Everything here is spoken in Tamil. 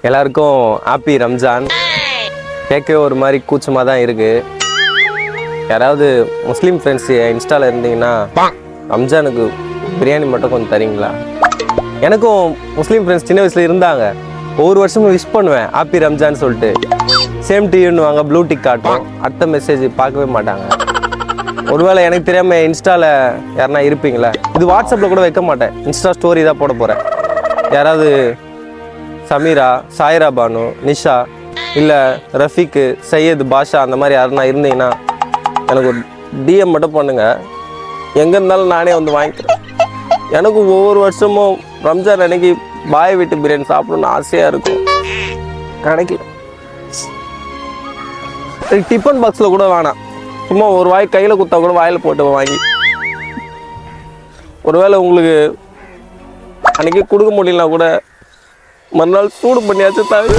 எல்லாருக்கும் ஹாப்பி ரம்ஜான். கேட்க ஒரு மாதிரி கூச்சமாக தான் இருக்குது. யாராவது முஸ்லீம் ஃப்ரெண்ட்ஸ் இன்ஸ்டாவில் இருந்தீங்கன்னா ரம்ஜானுக்கு பிரியாணி மட்டும் கொஞ்சம் தரீங்களா? எனக்கும் முஸ்லீம் ஃப்ரெண்ட்ஸ் சின்ன வயசில் இருந்தாங்க. ஒவ்வொரு வருஷமும் விஷ் பண்ணுவேன் ஹாப்பி ரம்ஜான் சொல்லிட்டு. சேம் டியூன்னு வாங்க, ப்ளூ டிக் காட்டும், அடுத்த மெசேஜ் பார்க்கவே மாட்டாங்க. ஒருவேளை எனக்கு தெரியாமல் இன்ஸ்டாவில் யாருனா இருப்பீங்களா? இது வாட்ஸ்அப்பில் கூட வைக்க மாட்டேன், இன்ஸ்டா ஸ்டோரி தான் போட போகிறேன். யாராவது சமீரா, சாயிரா பானு, நிஷா, இல்லை ரஃபீக்கு, சையத், பாஷா அந்த மாதிரி யாருன்னா இருந்தீங்கன்னா எனக்கு ஒரு டிஎம் மட்டும் பண்ணுங்கள். எங்கே இருந்தாலும் நானே வந்து வாங்கிக்கிறேன். எனக்கு ஒவ்வொரு வருஷமும் ரம்ஜான் அன்னைக்கு பாய் வீட்டு பிரியாணி சாப்பிடணும்னு ஆசையாக இருக்கும், கிடைக்கல. டிஃபன் பாக்ஸில் கூட வேணாம், சும்மா ஒரு வாய் கையில் குத்தா கூட வாயில் போட்டு வாங்கி. ஒருவேளை உங்களுக்கு அன்றைக்கி கொடுக்க முடியலனா கூட மறுநாள் சூடு பண்ணியாச்சும் தவிர